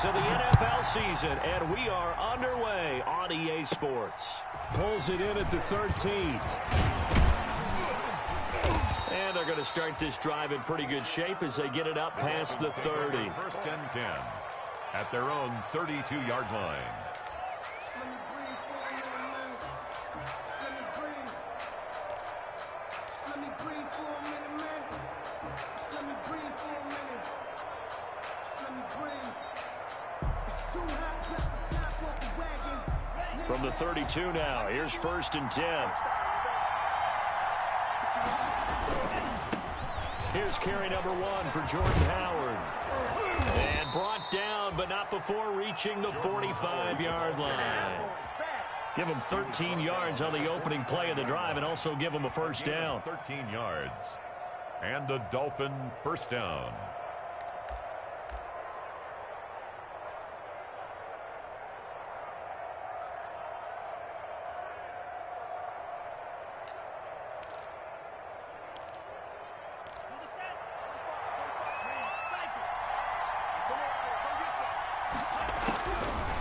of the NFL season, and we are underway on EA Sports. Pulls it in at the 13. And they're going to start this drive in pretty good shape as they get it up past the 30. First and 10 at their own 32-yard line. From the 32 now, here's first and 10. Here's carry number 1 for Jordan Howard. And brought down, but not before reaching the 45-yard line. Give him 13 yards on the opening play of the drive and also give him a first down. 13 yards. And a Dolphin first down.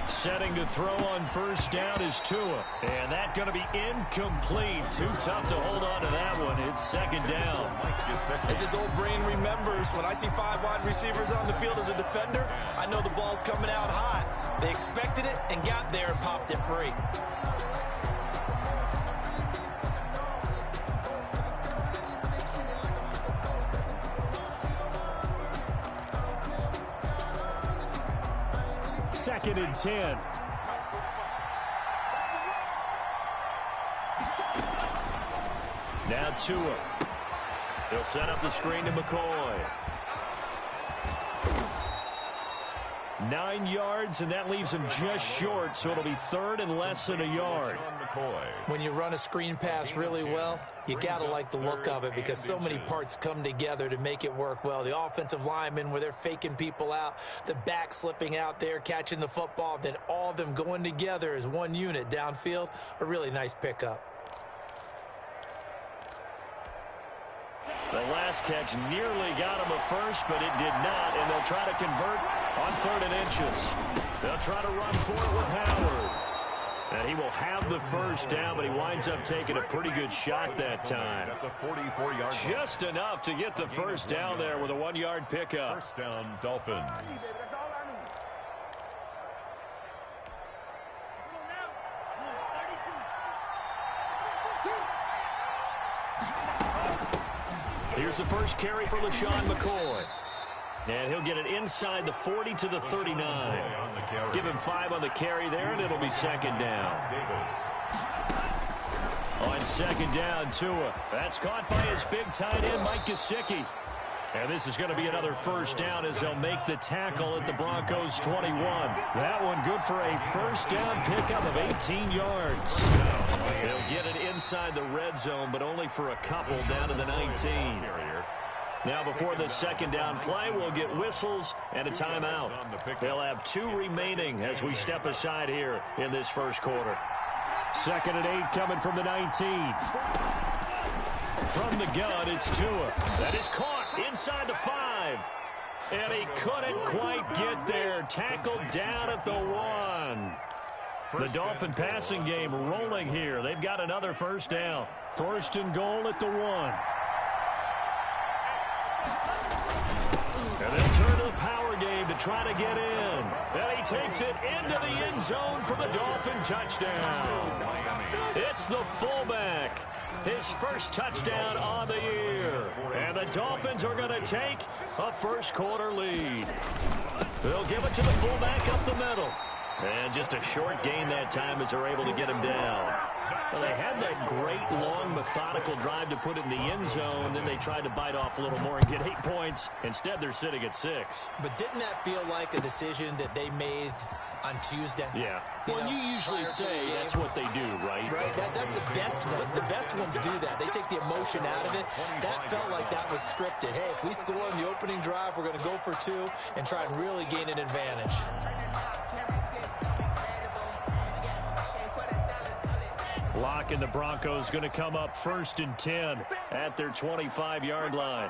Setting to throw on first down is Tua. And that's going to be incomplete. Too tough to hold on to that one. It's second down. As his old brain remembers, when I see 5 wide receivers on the field as a defender, I know the ball's coming out hot. They expected it and got there and popped it free. Second and 10. Now Tua. He'll set up the screen to McCoy. 9 yards, and that leaves him just short, so it'll be third and less than a yard. When you run a screen pass really well, you got to like the look of it because so many parts come together to make it work well. The offensive linemen, where they're faking people out, the back slipping out there, catching the football, then all of them going together as one unit downfield, a really nice pickup. The last catch nearly got him a first, but it did not, and they'll try to convert on 3rd and inches. They'll try to run for it with Howard. And he will have the first down, but he winds up taking a pretty good shot that time. Just enough to get the first down there with a 1-yard pickup. First down, Dolphins. Here's the first carry for LaShawn McCoy. And he'll get it inside the 40 to the 39. Give him 5 on the carry there, and it'll be second down. On second down, Tua. That's caught by his big tight end, Mike Gesicki. And this is going to be another first down as they'll make the tackle at the Broncos' 21. That one good for a first down pickup of 18 yards. They'll get it inside the red zone, but only for a couple down to the 19. Now before the second down play, we'll get whistles and a timeout. They'll have 2 remaining as we step aside here in this first quarter. Second and 8 coming from the 19. From the gun, it's Tua. That is caught inside the 5. And he couldn't quite get there. Tackled down at the 1. The Dolphin passing game rolling here. They've got another first down. First and goal at the 1. And then turn to the power game to try to get in. And he takes it into the end zone for the Dolphin touchdown. It's the fullback. His first touchdown on the year. And the Dolphins are going to take a first quarter lead. They'll give it to the fullback up the middle. And just a short gain that time as they're able to get him down. Well, they had that great, long, methodical drive to put it in the end zone. Then they tried to bite off a little more and get 8 points. Instead, they're sitting at 6. But didn't that feel like a decision that they made on Tuesday? Yeah. Well, you usually say that's what they do, right? Right. That's the best one. The best ones do that. They take the emotion out of it. That felt like that was scripted. Hey, if we score on the opening drive, we're going to go for 2 and try and really gain an advantage. Lock and the Broncos going to come up first and 10 at their 25-yard line.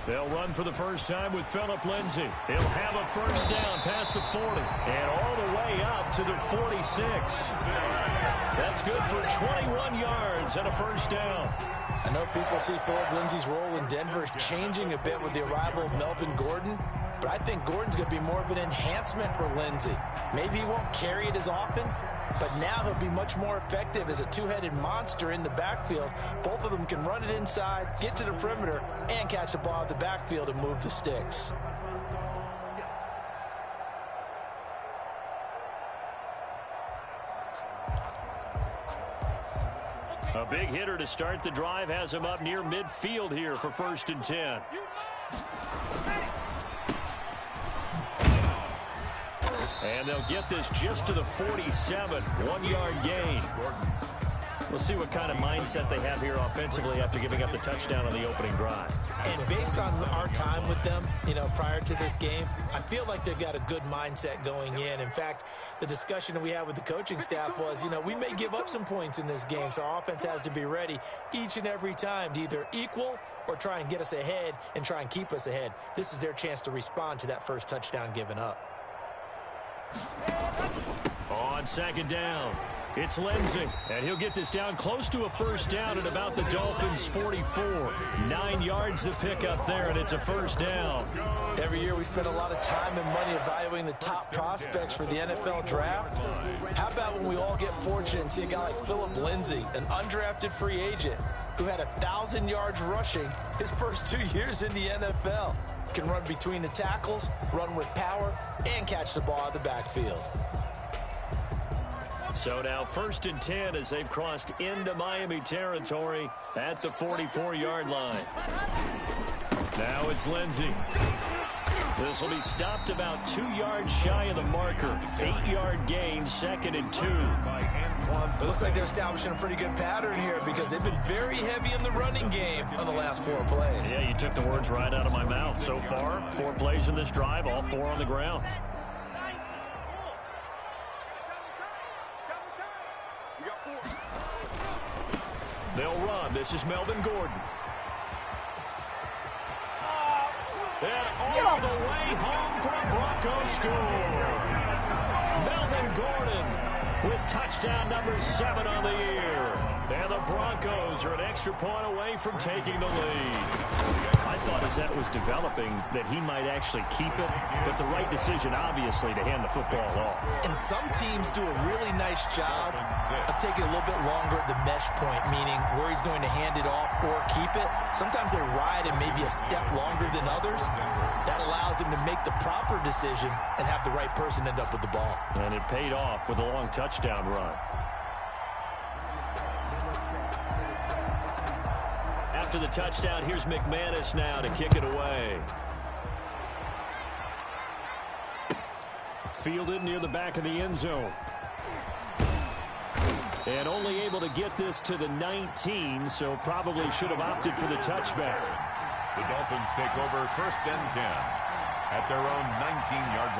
They'll run for the first time with Phillip Lindsay. He'll have a first down past the 40 and all the way up to the 46. That's good for 21 yards and a first down. I know people see Phillip Lindsay's role in Denver is changing a bit with the arrival of Melvin Gordon, but I think Gordon's going to be more of an enhancement for Lindsay. Maybe he won't carry it as often, but now he'll be much more effective as a two-headed monster in the backfield. Both of them can run it inside, get to the perimeter, and catch the ball out of the backfield and move the sticks. A big hitter to start the drive has him up near midfield here for 1st and 10. And they'll get this just to the 47. 1-yard gain. We'll see what kind of mindset they have here offensively after giving up the touchdown on the opening drive. And based on our time with them, prior to this game, I feel like they've got a good mindset going in. In fact, the discussion that we had with the coaching staff was, we may give up some points in this game, so our offense has to be ready each and every time to either equal or try and get us ahead and try and keep us ahead. This is their chance to respond to that first touchdown given up. On 2nd down, it's Lindsay, and he'll get this down close to a first down at about the Dolphins' 44. 9 yards to pick up there, and it's a first down. Every year we spend a lot of time and money evaluating the top prospects for the NFL draft. How about when we all get fortunate and see a guy like Phillip Lindsay, an undrafted free agent who had 1,000 yards rushing his first 2 years in the NFL. Can run between the tackles, run with power, and catch the ball out of the backfield. So now 1st and 10 as they've crossed into Miami territory at the 44-yard line. Now it's Lindsay. This will be stopped about 2 yards shy of the marker. 8-yard gain, 2nd and 2. It looks like they're establishing a pretty good pattern here because they've been very heavy in the running game on the last 4 plays. Yeah, you took the words right out of my mouth. So far, 4 plays in this drive, all 4 on the ground. They'll run. This is Melvin Gordon. And all the way home for a Bronco score. Melvin Gordon with touchdown number 7 on the year. And the Broncos are an extra point away from taking the lead. I thought as that was developing that he might actually keep it, but the right decision, obviously, to hand the football off. And some teams do a really nice job of taking a little bit longer at the mesh point, meaning where he's going to hand it off or keep it. Sometimes they ride it maybe a step longer than others. That allows him to make the proper decision and have the right person end up with the ball. And it paid off with a long touchdown run. After the touchdown, here's McManus now to kick it away. Fielded near the back of the end zone. And only able to get this to the 19, so probably should have opted for the touchback. The Dolphins take over 1st and 10 at their own 19-yard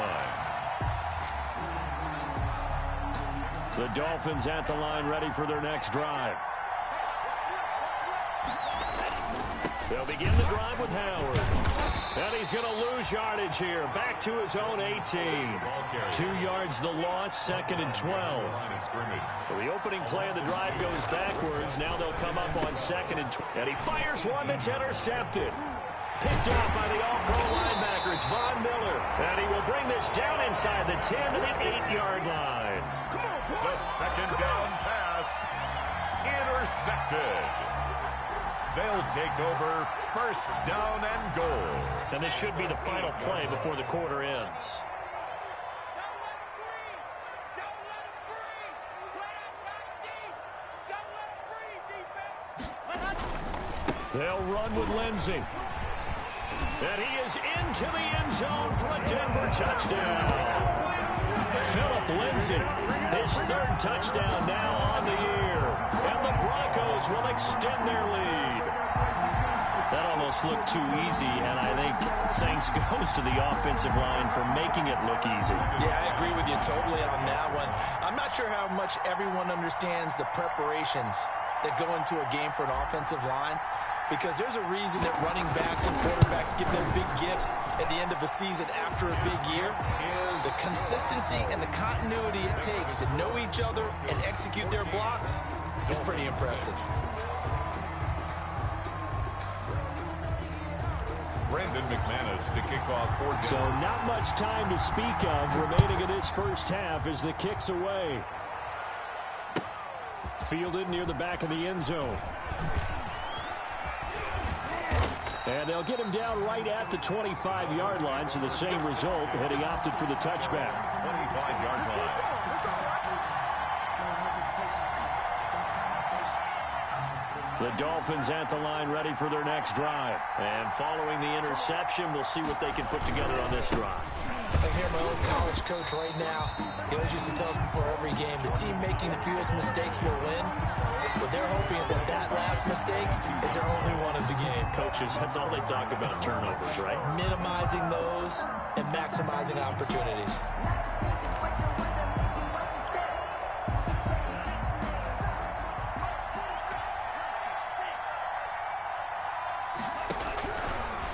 line. The Dolphins at the line ready for their next drive. They'll begin the drive with Howard. And he's going to lose yardage here. Back to his own 18. 2 yards the loss, 2nd and 12. So the opening play of the drive goes backwards. Now they'll come up on 2nd and 12. And he fires one that's intercepted. Picked off by the all-pro linebacker. It's Von Miller. And he will bring this down inside the 10 to the 8-yard line. The 2nd down pass intercepted. They'll take over 1st down and goal. And this should be the final play before the quarter ends. They'll run with Lindsay. And he is into the end zone for a Denver touchdown. Phillip Lindsay, his 3rd touchdown now on the year. And the Broncos will extend their lead. That almost looked too easy, and I think thanks goes to the offensive line for making it look easy. Yeah, I agree with you totally on that one. I'm not sure how much everyone understands the preparations that go into a game for an offensive line, because there's a reason that running backs and quarterbacks get their big gifts at the end of the season after a big year. The consistency and the continuity it takes to know each other and execute their blocks is pretty impressive. Brandon McManus to kick off for Denver. So not much time to speak of remaining in this first half as the kick's away. Fielded near the back of the end zone. And they'll get him down right at the 25-yard line, so the same result, had he opted for the touchback. 25-yard line. The Dolphins at the line ready for their next drive. And following the interception, we'll see what they can put together on this drive. I hear my old college coach right now. He always used to tell us before every game, the team making the fewest mistakes will win. What they're hoping is that that last mistake is their only one of the game. Coaches, that's all they talk about, turnovers, right? Minimizing those and maximizing opportunities.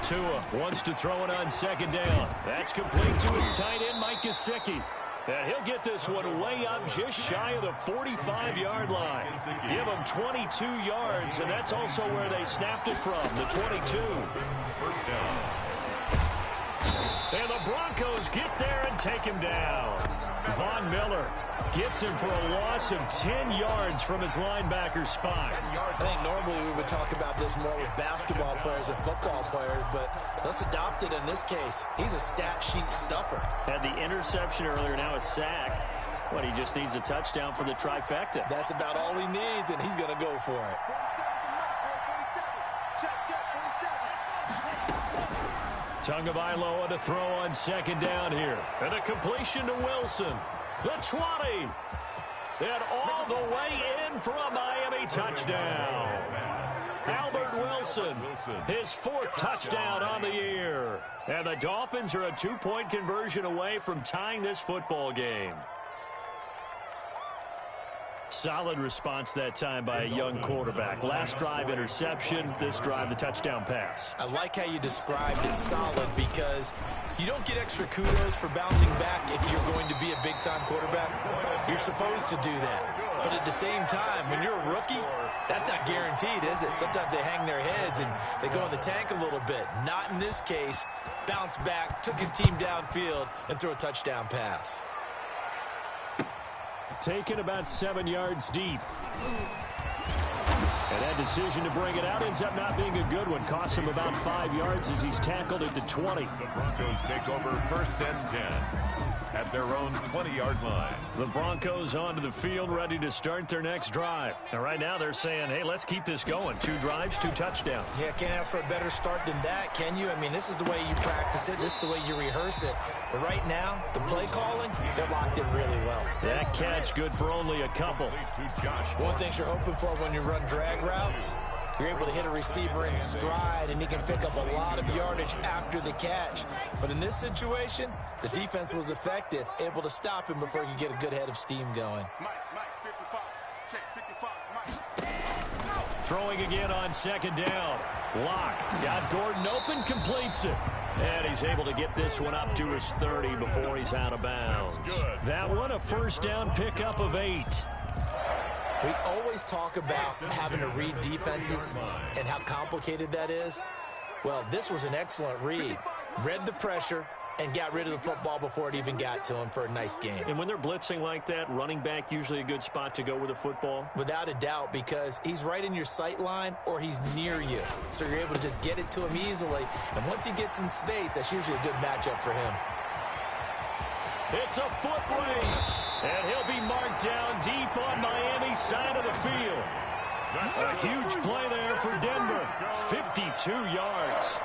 Tua wants to throw it on second down. That's complete to his tight end, Mike Gesicki. And he'll get this one way up just shy of the 45-yard line. Give him 22 yards, and that's also where they snapped it from, the 22. First down. And the Broncos get there and take him down. Von Miller gets him for a loss of 10 yards from his linebacker spot. I think normally we would talk about this more with basketball players and football players, but let's adopt it in this case. He's a stat sheet stuffer. Had the interception earlier, now a sack. But he just needs a touchdown for the trifecta. That's about all he needs, and he's going to go for it. Tagovailoa to throw on second down here. And a completion to Wilson. The 20. And all the way in for a Miami touchdown. Albert Wilson, his fourth touchdown on the year. And the Dolphins are a two-point conversion away from tying this football game. Solid response that time by a young quarterback. Last drive, interception. This drive, the touchdown pass. I like how you described it solid because you don't get extra kudos for bouncing back if you're going to be a big-time quarterback. You're supposed to do that. But at the same time, when you're a rookie, that's not guaranteed, is it? Sometimes they hang their heads and they go in the tank a little bit. Not in this case. Bounce back, took his team downfield, and threw a touchdown pass. Taken about 7 yards deep. And that decision to bring it out ends up not being a good one. Costs him about 5 yards as he's tackled at the 20. The Broncos take over first and 10 at their own 20-yard line. The Broncos onto the field, ready to start their next drive. And right now they're saying, hey, let's keep this going. 2 drives, 2 touchdowns. Yeah, can't ask for a better start than that, can you? I mean, this is the way you practice it. This is the way you rehearse it. But right now, the play calling, they're locked in really well. That catch good for only a couple. One thing you're hoping for when you run drag routes, you're able to hit a receiver in stride, and he can pick up a lot of yardage after the catch. But in this situation, the defense was effective, able to stop him before he could get a good head of steam going. Throwing again on second down. Lock got Gordon open, completes it. And he's able to get this one up to his 30 before he's out of bounds. That one, a first down pickup of 8. We always talk about having to read defenses and how complicated that is. Well, this was an excellent read. Read the pressure and got rid of the football before it even got to him for a nice game. And when they're blitzing like that, running back usually a good spot to go with the football? Without a doubt, because he's right in your sight line or he's near you. So you're able to just get it to him easily. And once he gets in space, that's usually a good matchup for him. It's a foot race. And he'll be marked down deep on Miami's side of the field. A huge play there for Denver. 52 yards.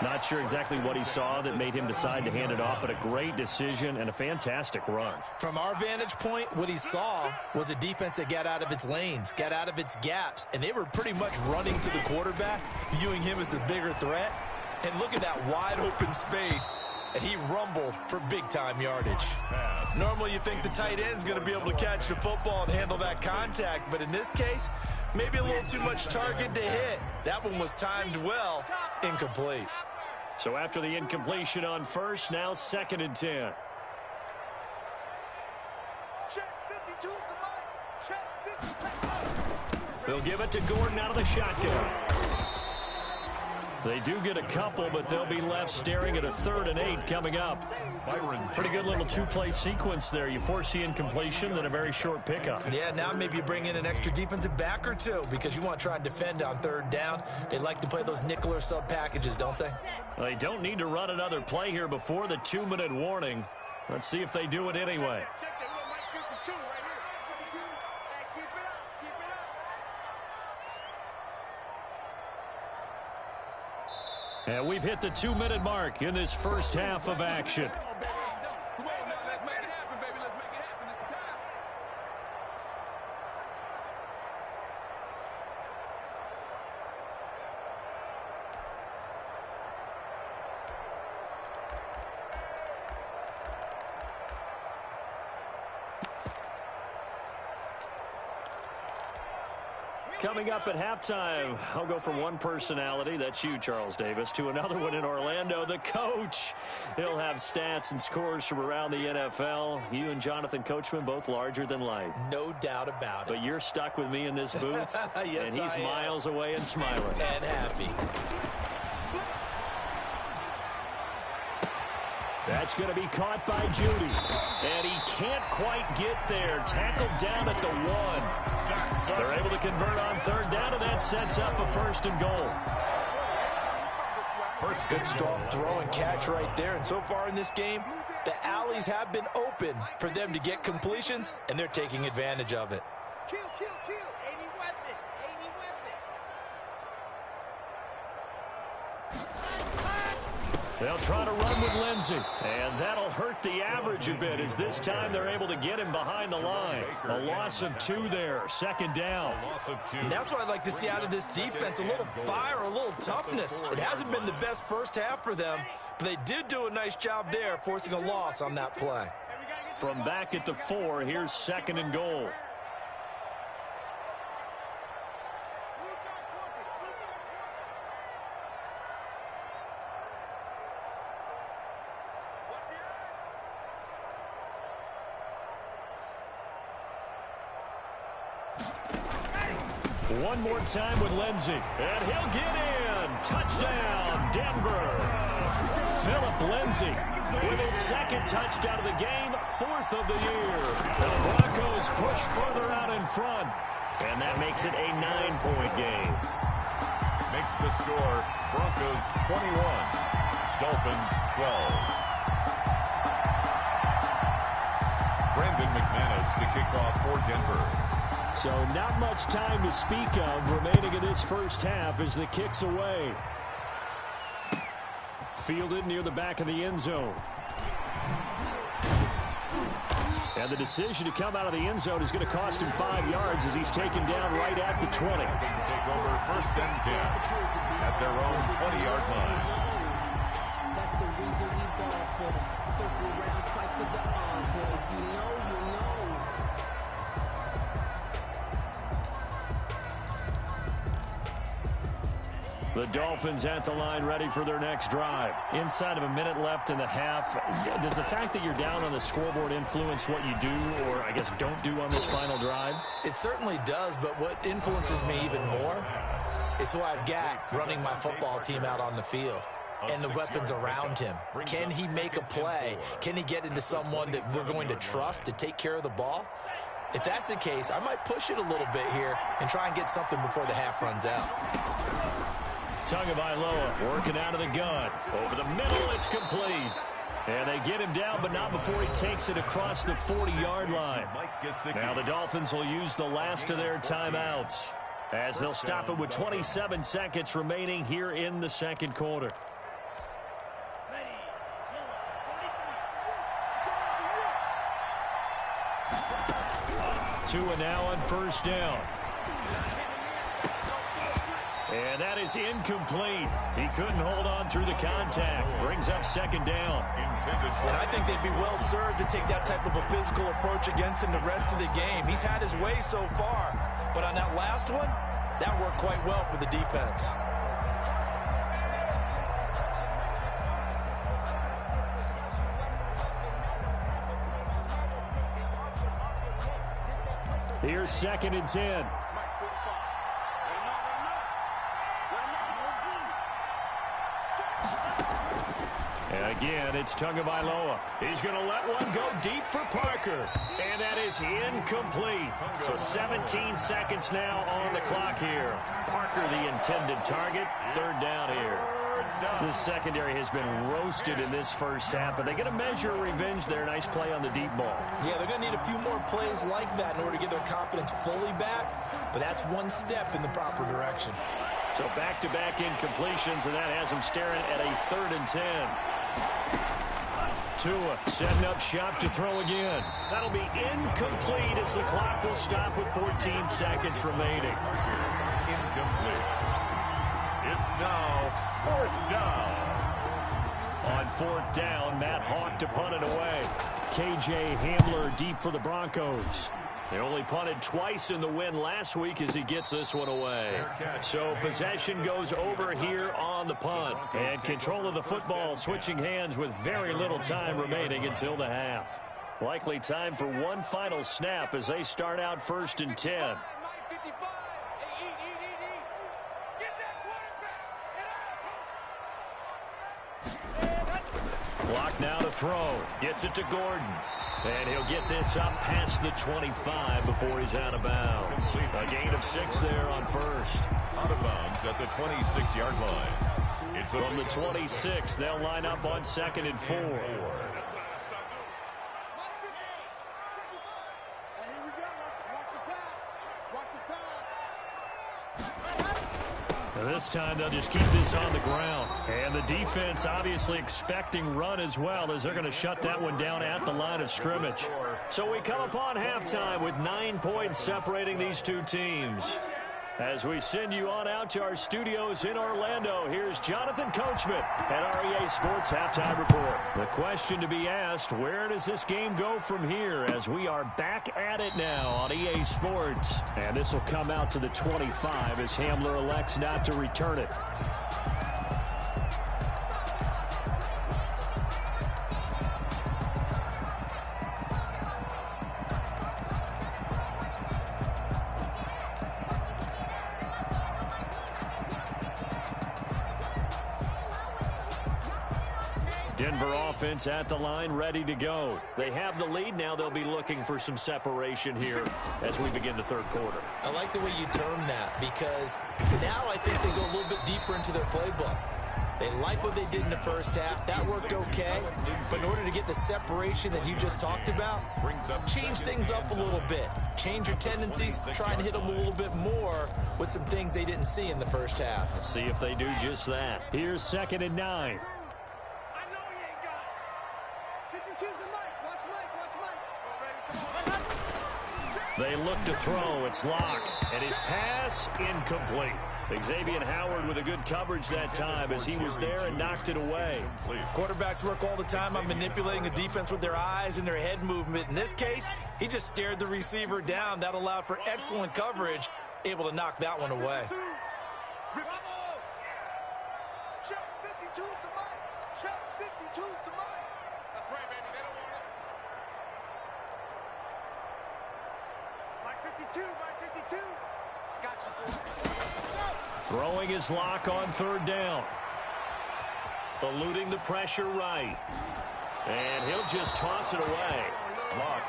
Not sure exactly what he saw that made him decide to hand it off, but a great decision and a fantastic run. From our vantage point, what he saw was a defense that got out of its lanes, got out of its gaps, and they were pretty much running to the quarterback, viewing him as the bigger threat. And look at that wide open space. and he rumbled for big-time yardage. Normally you think the tight end's going to be able to catch the football and handle that contact, but in this case, maybe a little too much target to hit. That one was timed well, incomplete. So after the incompletion on first, now 2nd and 10. They'll give it to Gordon out of the shotgun. They do get a couple, but they'll be left staring at a 3rd and 8 coming up. Pretty good little two-play sequence there. You force the incompletion, then a very short pickup. Yeah, now maybe you bring in an extra defensive back or two because you want to try and defend on 3rd down. They like to play those nickel or sub packages, don't they? They don't need to run another play here before the 2-minute warning. Let's see if they do it anyway. And we've hit the 2-minute mark in this first half of action. Coming up at halftime, I'll go from one personality, that's you, Charles Davis, to another one in Orlando, the coach. He'll have stats and scores from around the NFL. You and Jonathan Coachman, both larger than life. No doubt about it. But you're stuck with me in this booth, yes, and he's miles away and smiling. And happy. That's going to be caught by Judy. And he can't quite get there. Tackled down at the 1. They're able to convert on 3rd down, and that sets up a 1st and goal. Good strong throw and catch right there. And so far in this game, the alleys have been open for them to get completions, and they're taking advantage of it. Kill. Ain't he worth it? They'll try to run with Lindsey, and that'll hurt the average a bit as this time they're able to get him behind the line. A loss of 2 there, 2nd down. And that's what I'd like to see out of this defense, a little fire, a little toughness. It hasn't been the best first half for them, but they did do a nice job there, forcing a loss on that play. From back at the 4, here's 2nd and goal. One more time with Lindsey, and he'll get in. Touchdown, Denver. Philip Lindsey with his 2nd touchdown of the game, 4th of the year. The Broncos push further out in front, and that makes it a 9-point game. Makes the score Broncos 21, Dolphins 12. Brandon McManus to kick off for Denver. So not much time to speak of remaining in this first half as the kick's away. Fielded near the back of the end zone. And the decision to come out of the end zone is going to cost him 5 yards as he's taken down right at the 20. Vikings take over 1st and 10 at their own 20-yard line. That's the reason we ball for them. Circle around twice for the encore. If you know, you know. The Dolphins at the line ready for their next drive. Inside of a minute left in the half, does the fact that you're down on the scoreboard influence what you do or, I guess, don't do on this final drive? It certainly does, but what influences me even more is who I've got running my football team out on the field and the weapons around him. Can he make a play? Can he get into someone that we're going to trust to take care of the ball? If that's the case, I might push it a little bit here and try and get something before the half runs out. Tagovailoa working out of the gun. Over the middle, it's complete. And they get him down, but not before he takes it across the 40-yard line. Now the Dolphins will use the last of their timeouts as they'll stop it with 27 seconds remaining here in the 2nd quarter. Tua now on 1st down. And that is incomplete. He couldn't hold on through the contact. Brings up second down. And I think they'd be well served to take that type of a physical approach against him the rest of the game. He's had his way so far, but on that last one, that worked quite well for the defense. Here's second and 10. And again, it's Tagovailoa. He's going to let one go deep for Parker. And that is incomplete. So 17 seconds now on the clock here. Parker, the intended target. Third down here. This secondary has been roasted in this first half, but they get a measure of revenge there. Nice play on the deep ball. Yeah, they're going to need a few more plays like that in order to get their confidence fully back, but that's one step in the proper direction. So back-to-back incompletions, and that has them staring at a 3rd and 10. Tua setting up shop to throw again. That'll be incomplete as the clock will stop with 14 seconds remaining. Incomplete. It's now 4th down. On 4th down, Matt Hawk to punt it away. KJ Hamler deep for the Broncos. They only punted twice in the win last week as he gets this one away. So possession goes over here on the punt. And control of the football switching hands with very little time remaining until the half. Likely time for one final snap as they start out 1st and 10. Clock now to throw. Gets it to Gordon. And he'll get this up past the 25 before he's out of bounds. A gain of 6 there on first. Out of bounds at the 26-yard line. It's from the 26, they'll line up on 2nd and 4. This time they'll just keep this on the ground. And the defense obviously expecting run as well as they're going to shut that one down at the line of scrimmage. So we come upon halftime with 9 points separating these two teams. As we send you on out to our studios in Orlando, here's Jonathan Coachman at our EA Sports Halftime Report. The question to be asked, where does this game go from here as we are back at it now on EA Sports? And this will come out to the 25 as Hamler elects not to return it. Denver offense at the line, ready to go. They have the lead. Now they'll be looking for some separation here as we begin the 3rd quarter. I like the way you term that because now I think they go a little bit deeper into their playbook. They like what they did in the first half. That worked okay. But in order to get the separation that you just talked about, change things up a little bit. Change your tendencies. Try and hit them a little bit more with some things they didn't see in the first half. Let's see if they do just that. Here's 2nd and 9. They look to throw. It's Locke. And his pass, incomplete. Xavier Howard with a good coverage that time as he was there and knocked it away. Quarterbacks work all the time on manipulating the defense with their eyes and their head movement. In this case, he just stared the receiver down. That allowed for excellent coverage, able to knock that one away. Check 52's the mic. Check 52's the mic. That's right, baby. They don't want it. Mike 52, Mike 52. I got you. Throwing his Lock on 3rd down. Eluding the pressure right. And he'll just toss it away.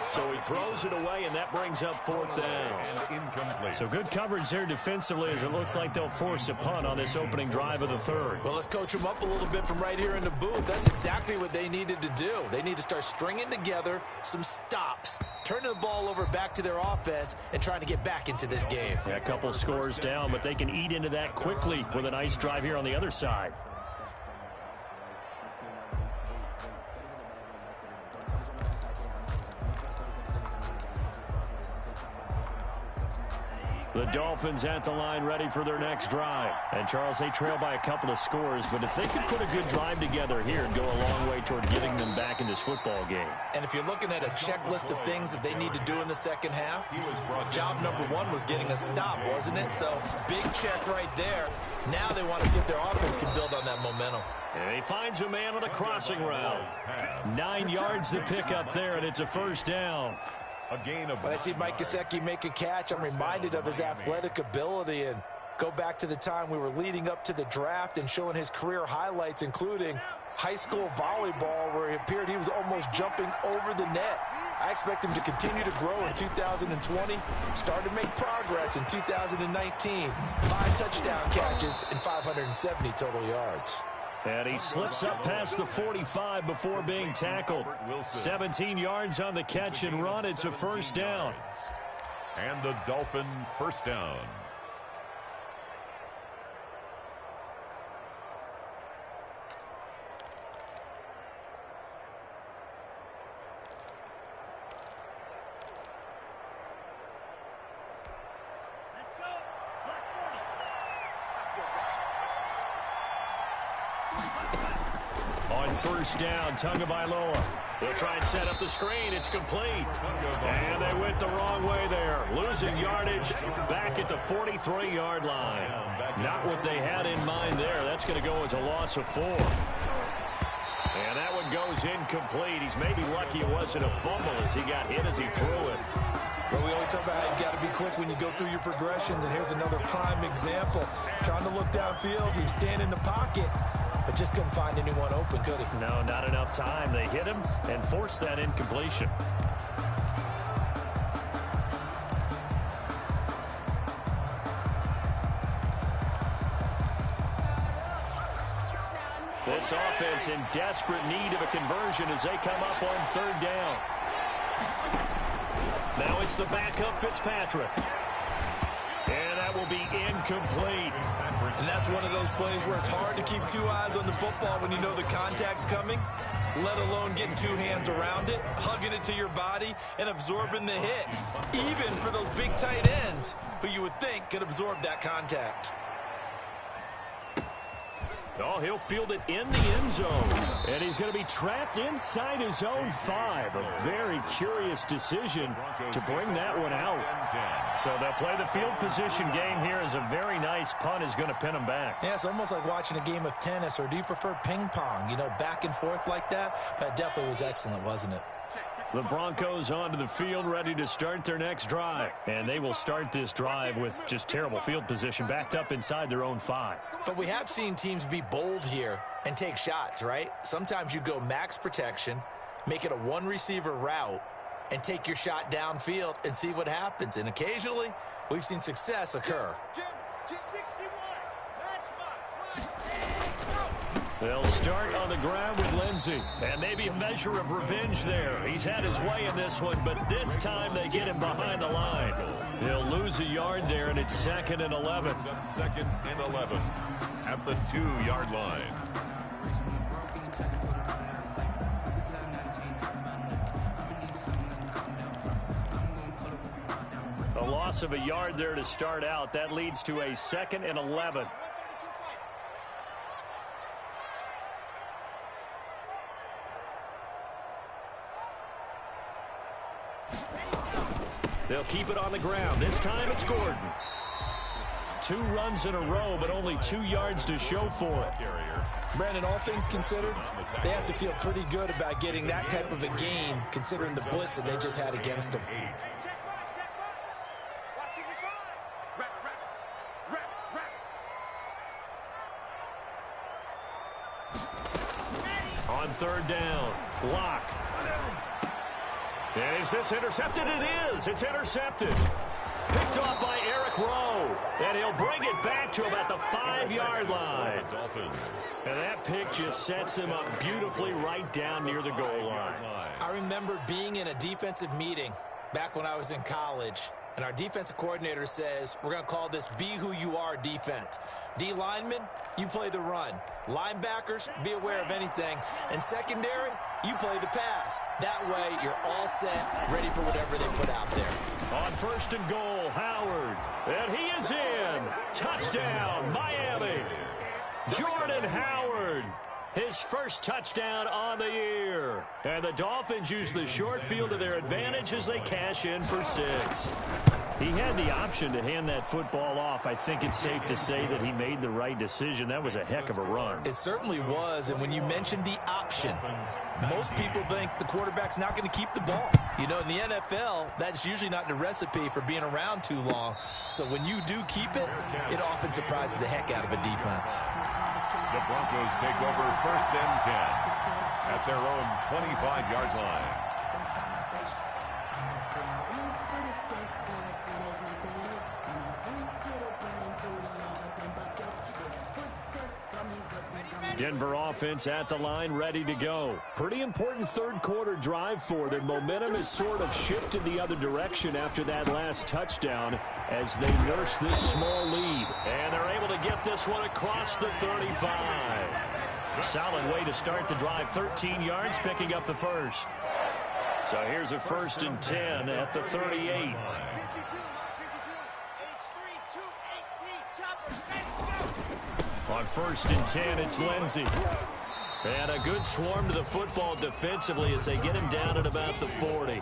So he throws it away, and that brings up 4th down. Incomplete. So good coverage there defensively as it looks like they'll force a punt on this opening drive of the 3rd. Well, let's coach them up a little bit from right here in the booth. That's exactly what they needed to do. They need to start stringing together some stops, turning the ball over back to their offense, and trying to get back into this game. Yeah, a couple scores down, but they can eat into that quickly with a nice drive here on the other side. The Dolphins at the line ready for their next drive. And, Charles, they trail by a couple of scores, but if they could put a good drive together here and go a long way toward getting them back in this football game. And if you're looking at a checklist of things that they need to do in the second half, job number one was getting a stop, wasn't it? So, big check right there. Now they want to see if their offense can build on that momentum. And he finds a man on a crossing route. 9 yards to pick up there, and it's a first down. When I see Mike Gesicki make a catch, I'm reminded of his athletic ability and go back to the time we were leading up to the draft and showing his career highlights, including high school volleyball, where it appeared he was almost jumping over the net. I expect him to continue to grow in 2020, start to make progress in 2019. 5 touchdown catches and 570 total yards. And he slips up past the 45 before being tackled. 17 yards on the catch and run. It's a first down. And the Dolphin first down. On first down, Tagovailoa. They'll try and set up the screen. It's complete. And they went the wrong way there. Losing yardage back at the 43-yard line. Not what they had in mind there. That's going to go as a loss of 4. And that one goes incomplete. He's maybe lucky it wasn't a fumble as he got hit as he threw it. Well, we always talk about how you've got to be quick when you go through your progressions, and here's another prime example. Trying to look downfield, he was standing in the pocket, but just couldn't find anyone open, could he? No, not enough time. They hit him and forced that incompletion. This offense in desperate need of a conversion as they come up on third down. Now it's the backup Fitzpatrick. And that will be incomplete. And that's one of those plays where it's hard to keep 2 eyes on the football when you know the contact's coming, let alone getting 2 hands around it, hugging it to your body, and absorbing the hit. Even for those big tight ends who you would think could absorb that contact. Oh, he'll field it in the end zone. And he's going to be trapped inside his own 5. A very curious decision to bring that one out. So they'll play the field position game here as a very nice punt is going to pin him back. Yeah, it's almost like watching a game of tennis, or do you prefer ping pong? You know, back and forth like that? That definitely was excellent, wasn't it? The Broncos onto the field ready to start their next drive. And they will start this drive with just terrible field position backed up inside their own 5. But we have seen teams be bold here and take shots, right? Sometimes you go max protection, make it a 1-receiver route, and take your shot downfield and see what happens. And occasionally, we've seen success occur. They'll start on the ground with Lindsey. And maybe a measure of revenge there. He's had his way in this one, but this time they get him behind the line. He'll lose a yard there, and it's 2nd and 11. 2nd and 11 at the 2-yard line. A loss of a yard there to start out. That leads to a 2nd and 11. They'll keep it on the ground. This time it's Gordon. 2 runs in a row, but only 2 yards to show for it. Brandon, all things considered, they have to feel pretty good about getting that type of a gain, considering the blitz that they just had against them. On third down, block. Is this intercepted? It is. It's intercepted. Picked off by Eric Rowe. And he'll bring it back to about the 5-yard line. And that pick just sets him up beautifully right down near the goal line. I remember being in a defensive meeting back when I was in college. And our defensive coordinator says, we're going to call this Be Who You Are defense. D linemen, you play the run. Linebackers, be aware of anything. And secondary, you play the pass. That way, you're all set, ready for whatever they put out there. On 1st and goal, Howard. And he is in. Touchdown, Miami. Jordan Howard. His first touchdown on the year. And the Dolphins use the short field to their advantage as they cash in for 6. He had the option to hand that football off. I think it's safe to say that he made the right decision. That was a heck of a run. It certainly was. And when you mentioned the option, most people think the quarterback's not going to keep the ball. You know, in the NFL, that's usually not the recipe for being around too long. So when you do keep it, it often surprises the heck out of a defense. The Broncos take over 1st and 10 at their own 25-yard line. Denver offense at the line, ready to go. Pretty important third-quarter drive for them. Momentum has sort of shifted the other direction after that last touchdown as they nurse this small lead. And they're able to get this one across the 35. Solid way to start the drive. 13 yards, picking up the first. So here's a 1st and 10 at the 38. On 1st and 10, it's Lindsey. And a good swarm to the football defensively as they get him down at about the 40.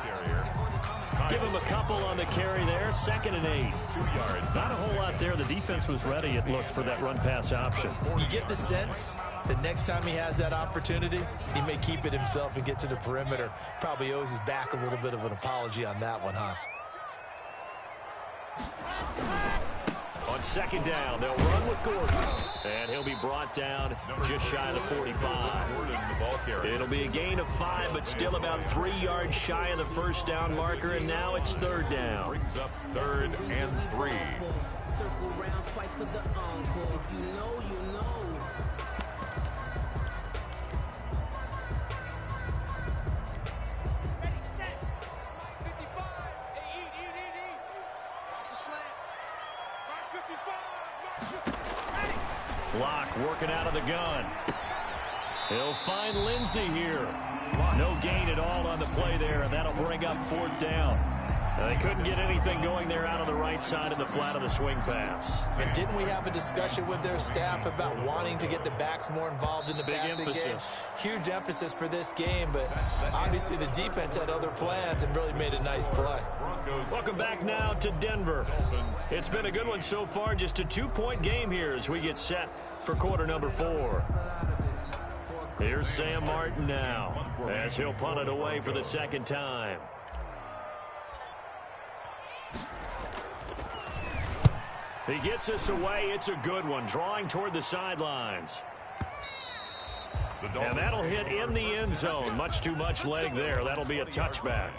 Give him a couple on the carry there. 2nd and 8. 2 yards. Not a whole lot there. The defense was ready, it looked, for that run-pass option. You get the sense that next time he has that opportunity, he may keep it himself and get to the perimeter. Probably owes his back a little bit of an apology on that one, huh? On 2nd down, they'll run with Gordon. And he'll be brought down just shy of the 45. It'll be a gain of 5, but still about 3 yards shy of the 1st down marker, and now it's 3rd down. Brings up 3rd and 3. Circle round twice for the encore. If you know, you know. Ready, set. 55. Hey, eat. That's a slant. Mark 55. Ready. Block working out of the gun. He'll find Lindsey here. No gain at all on the play there, and that'll bring up 4th down. Now, they couldn't get anything going there out of the right side of the flat of the swing pass. And didn't we have a discussion with their staff about wanting to get the backs more involved in the passing game? Huge emphasis for this game, but obviously the defense had other plans and really made a nice play. Welcome back now to Denver. It's been a good one so far, just a 2-point game here as we get set for quarter number 4. Here's Sam Martin now as he'll punt it away for the 2nd time. He gets us away. It's a good one, drawing toward the sidelines. And that'll hit in the end zone. Much too much leg there. That'll be a touchback.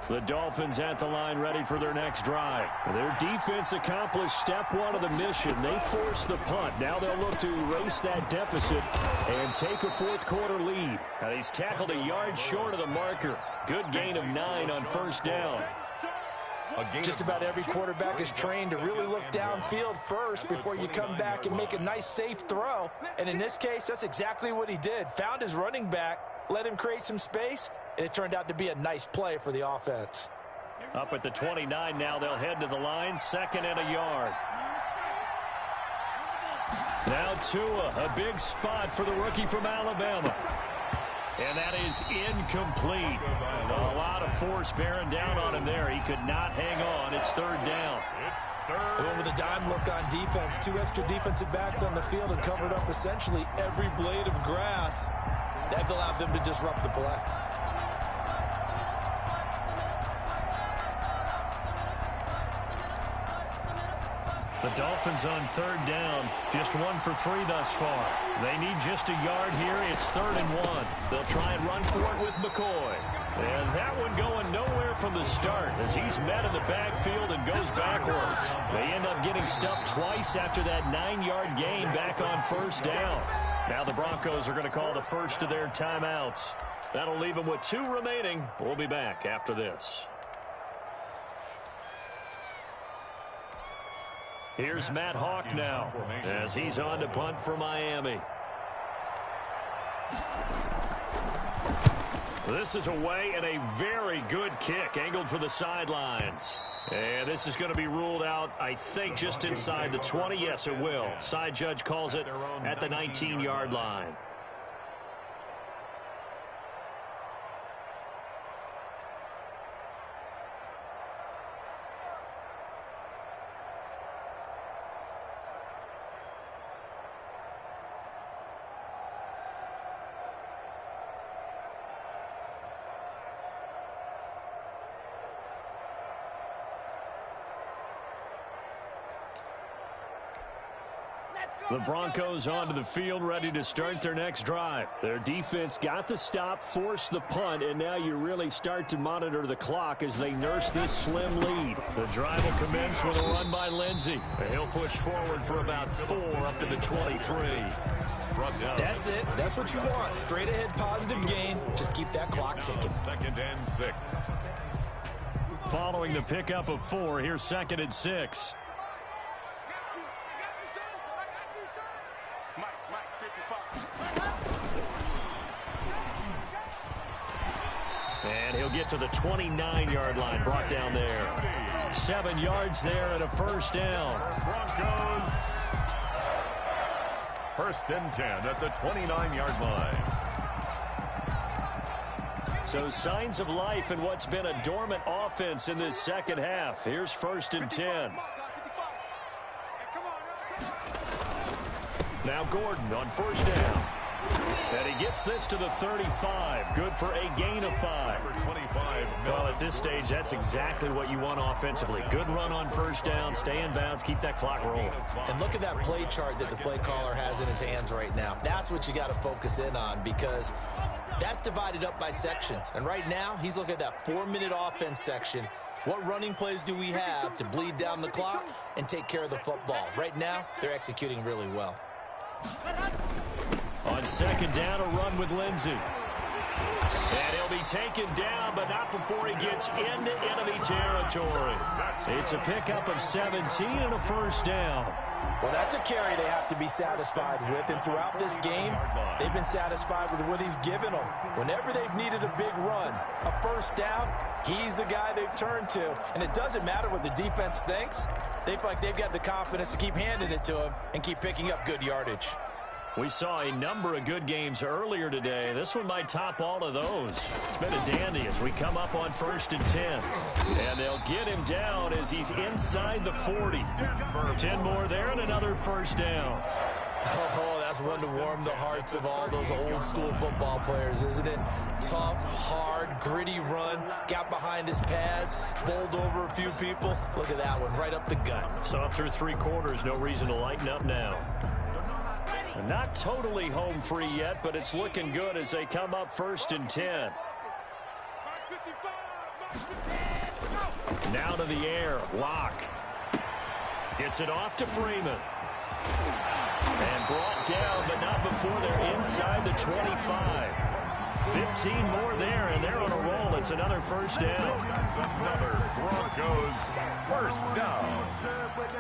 The Dolphins at the line, ready for their next drive. Their defense accomplished step 1 of the mission. They forced the punt. Now they'll look to erase that deficit and take a 4th quarter lead. Now he's tackled a yard short of the marker. Good gain of 9 on 1st down. Just about every quarterback is trained to really look downfield first before you come back and make a nice, safe throw. And in this case, that's exactly what he did. Found his running back, let him create some space, and it turned out to be a nice play for the offense. Up at the 29 now, they'll head to the line, 2nd and a yard. Now Tua, a big spot for the rookie from Alabama. And that is incomplete. A lot of force bearing down on him there. He could not hang on. It's 3rd down. Going with a dime look on defense. 2 extra defensive backs on the field and covered up essentially every blade of grass. That allowed them to disrupt the play. The Dolphins on 3rd down, just 1 for 3 thus far. They need just a yard here. It's 3rd and 1. They'll try and run for it with McCoy. And that one going nowhere from the start as he's met in the backfield and goes backwards. They end up getting stuffed twice after that 9-yard gain back on 1st down. Now the Broncos are going to call the first of their timeouts. That'll leave them with 2 remaining. We'll be back after this. Here's Matt Hawk now as he's on to punt for Miami. This is away and a very good kick angled for the sidelines. And this is going to be ruled out, I think, just inside the 20. Yes, it will. Side judge calls it at the 19-yard line. The Broncos onto the field, ready to start their next drive. Their defense got the stop, forced the punt, and now you really start to monitor the clock as they nurse this slim lead. The drive will commence with a run by Lindsey. He'll push forward for about 4 up to the 23. That's it. That's what you want. Straight ahead positive gain. Just keep that clock ticking. 2nd and 6. Following the pickup of 4, here's 2nd and 6. And he'll get to the 29-yard line, brought down there. 7 yards there and a first down. Broncos. 1st and 10 at the 29-yard line. So signs of life in what's been a dormant offense in this second half. Here's 1st and 10. Now Gordon on 1st down. And he gets this to the 35. Good for a gain of 5. Well, at this stage, that's exactly what you want offensively. Good run on 1st down, stay in bounds, keep that clock rolling. And look at that play chart that the play caller has in his hands right now. That's what you got to focus in on, because that's divided up by sections. And right now, he's looking at that 4-minute offense section. What running plays do we have to bleed down the clock and take care of the football? Right now, they're executing really well. On 2nd down, a run with Lindsey. And he'll be taken down, but not before he gets into enemy territory. It's a pickup of 17 and a first down. Well, that's a carry they have to be satisfied with, and throughout this game, they've been satisfied with what he's given them. Whenever they've needed a big run, a first down, he's the guy they've turned to. And it doesn't matter what the defense thinks. They feel like they've got the confidence to keep handing it to him and keep picking up good yardage. We saw a number of good games earlier today. This one might top all of those. It's been a dandy as we come up on 1st and 10. And they'll get him down as he's inside the 40. 10 more there and another first down. Oh, that's one to warm the hearts of all those old school football players, isn't it? Tough, hard, gritty run, got behind his pads, bowled over a few people. Look at that one, right up the gut. So up through 3 quarters, no reason to lighten up now. Not totally home free yet, but it's looking good as they come up 1st and 10. Now to the air, Locke. Gets it off to Freeman. And brought down, but not before they're inside the 25. 15 more there, and they're on a roll. It's another first down. Another Broncos first down.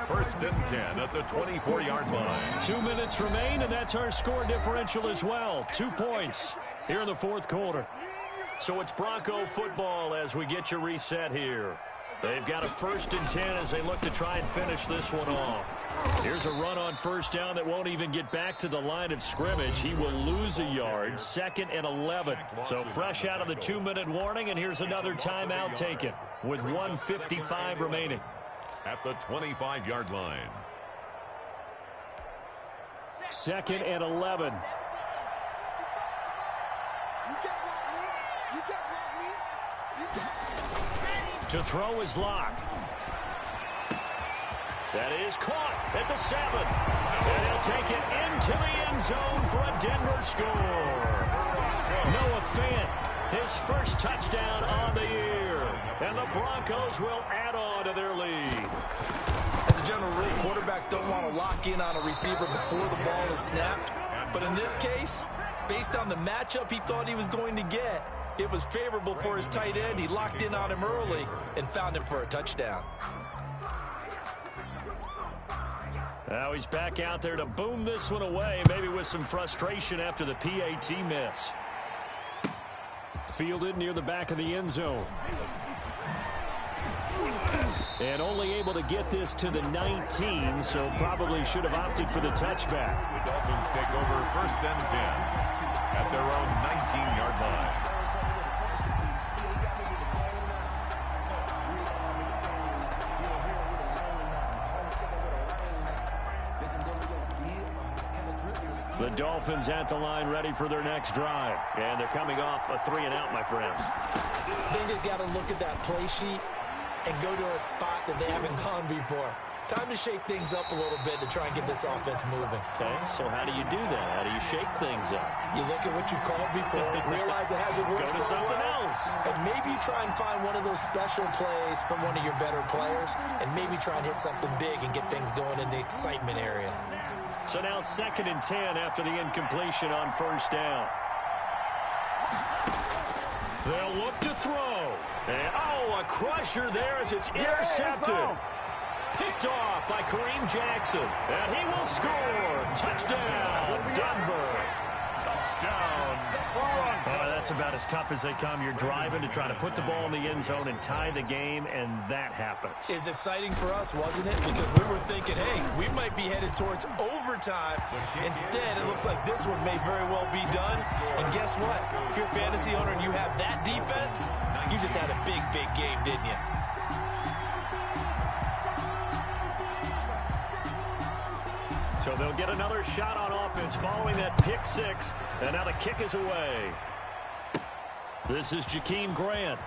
1st and 10 at the 24-yard line. 2 minutes remain, and that's our score differential as well. 2 points here in the 4th quarter. So it's Bronco football as we get you reset here. They've got a 1st and 10 as they look to try and finish this one off. Here's a run on 1st down that won't even get back to the line of scrimmage. He will lose a yard. 2nd and 11. So fresh out of the 2-minute warning, and here's another timeout taken with 1:55 remaining. At the 25-yard line. 2nd and 11. To throw is Locke. That is caught at the 7. And he'll take it into the end zone for a Denver score. Noah Fant, his first touchdown on the year. And the Broncos will add on to their lead. As a general rule, quarterbacks don't want to lock in on a receiver before the ball is snapped. But in this case, based on the matchup he thought he was going to get, it was favorable for his tight end. He locked in on him early and found him for a touchdown. Now he's back out there to boom this one away, maybe with some frustration after the PAT miss. Fielded near the back of the end zone. And only able to get this to the 19, so probably should have opted for the touchback. The Dolphins take over 1st and 10 at their own 19-yard line. The Dolphins at the line ready for their next drive. And they're coming off a 3-and-out, my friends. I think they've got to look at that play sheet and go to a spot that they haven't gone before. Time to shake things up a little bit to try and get this offense moving. Okay, so how do you do that? How do you shake things up? You look at what you called before, realize it hasn't worked Go to so something well, else. and maybe try and find one of those special plays from one of your better players, and maybe try and hit something big and get things going in the excitement area. So now 2nd and 10 after the incompletion on 1st down. They'll look to throw. And, a crusher there as it's intercepted. Picked off by Kareem Jackson. And he will score. Touchdown, Denver. Touchdown. That's about as tough as they come. You're driving to try to put the ball in the end zone and tie the game, and that happens. It's exciting for us, wasn't it? Because we were thinking, hey, we might be headed towards overtime. Instead, it looks like this one may very well be done. And guess what? If you're a fantasy owner and you have that defense, you just had a big, big game, didn't you? So they'll get another shot on offense following that pick 6. And now the kick is away. This is Jakeem Grant.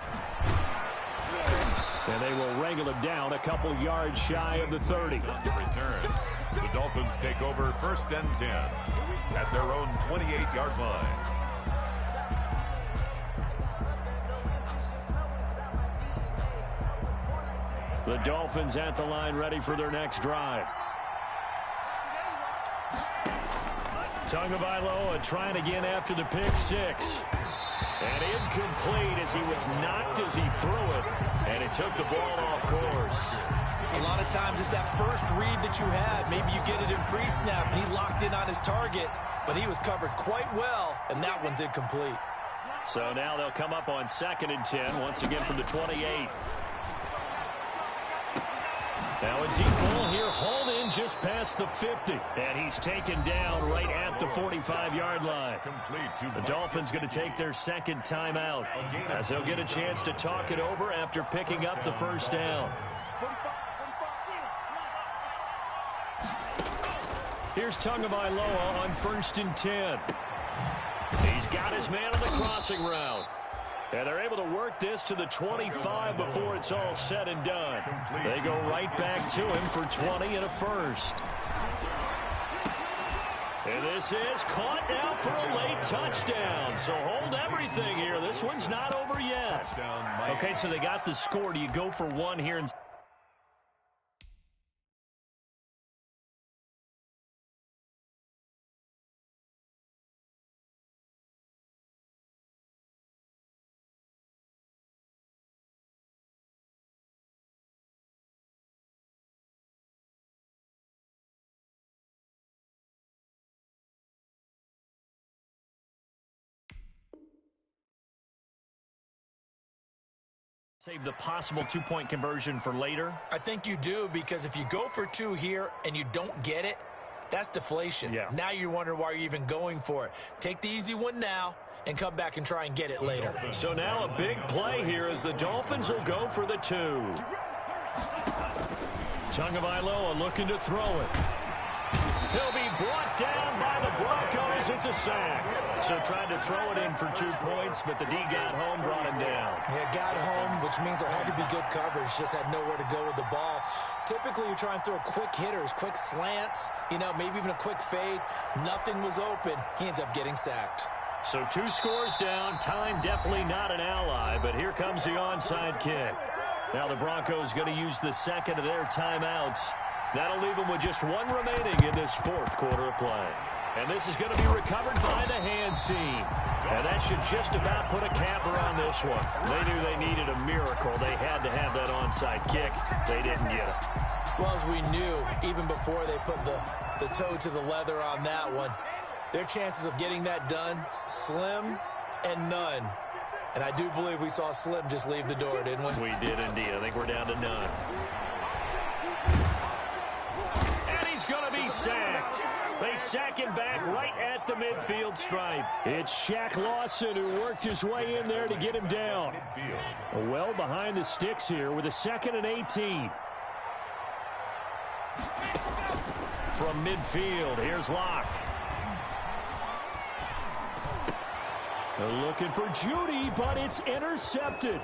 And they will wrangle it down a couple yards shy of the 30. Return. The Dolphins take over 1st and 10 at their own 28-yard line. The Dolphins at the line ready for their next drive. Tagovailoa trying again after the pick 6. And incomplete as he was knocked as he threw it. And it took the ball off course. A lot of times it's that first read that you had. Maybe you get it in pre-snap and he locked in on his target. But he was covered quite well, and that one's incomplete. So now they'll come up on 2nd and 10, once again from the 28. Now a deep ball here, hauled in just past the 50. And he's taken down right at the 45-yard line. The Dolphins going to take their 2nd timeout as they'll get a chance to talk it over after picking up the 1st down. Here's Tagovailoa on 1st and 10. He's got his man on the crossing route. And they're able to work this to the 25 before it's all said and done. They go right back to him for 20 and a first. And this is caught now for a late touchdown. So hold everything here. This one's not over yet. Okay, so they got the score. Do you go for one here? Save the possible two-point conversion for later? I think you do, because if you go for 2 here and you don't get it, that's deflation. Yeah. Now you wonder why you're even going for it. Take the easy one now and come back and try and get it later. So now a big play here as the Dolphins will go for the 2. Tagovailoa looking to throw it. He'll be brought down by the Broncos. It's a sack. So tried to throw it in for 2 points, but the D got home, brought him down. Yeah, got home, which means there had to be good coverage. Just had nowhere to go with the ball. Typically, you try and throw quick hitters, quick slants, maybe even a quick fade. Nothing was open. He ends up getting sacked. So 2 scores down. Time definitely not an ally, but here comes the onside kick. Now the Broncos going to use the 2nd of their timeouts. That'll leave them with just 1 remaining in this 4th quarter of play. And this is going to be recovered by the hands team. And that should just about put a capper on this one. They knew they needed a miracle. They had to have that onside kick. They didn't get it. Well, as we knew, even before they put the toe to the leather on that one, their chances of getting that done, slim and none. And I do believe we saw Slim just leave the door, didn't we? We did indeed. I think we're down to none. And he's going to be sacked. They sack him back right at the midfield stripe. It's Shaq Lawson who worked his way in there to get him down. Well behind the sticks here with a 2nd and 18. From midfield, here's Locke. They're looking for Judy, but it's intercepted.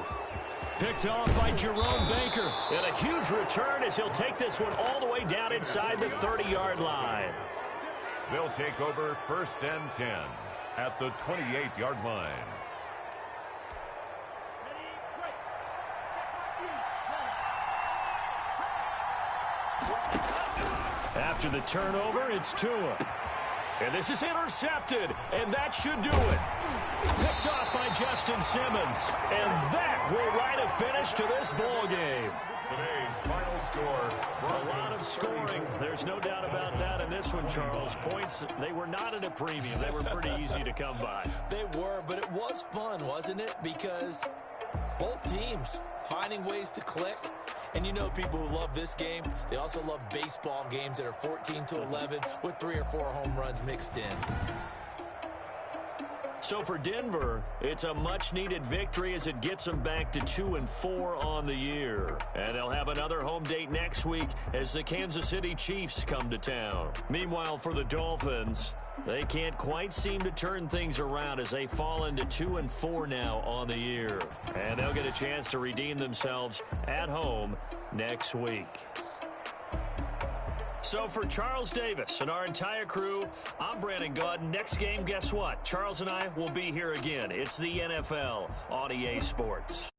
Picked off by Jerome Baker. And a huge return as he'll take this one all the way down inside the 30-yard line. They'll take over 1st and 10 at the 28-yard line. After the turnover, it's Tua. And this is intercepted, and that should do it. Picked off by Justin Simmons. And that will write a finish to this ball game. Today's final score. A lot of scoring. There's no doubt about that in this one, Charles. Points, they were not at a premium. They were pretty easy to come by. They were, but it was fun, wasn't it? Because both teams finding ways to click. And you know people who love this game, they also love baseball games that are 14-11 with 3 or 4 home runs mixed in. So for Denver, it's a much-needed victory as it gets them back to 2-4 on the year. And they'll have another home date next week as the Kansas City Chiefs come to town. Meanwhile, for the Dolphins, they can't quite seem to turn things around as they fall into 2-4 now on the year. And they'll get a chance to redeem themselves at home next week. So for Charles Davis and our entire crew, I'm Brandon Gaudin. Next game, guess what? Charles and I will be here again. It's the NFL on EA Sports.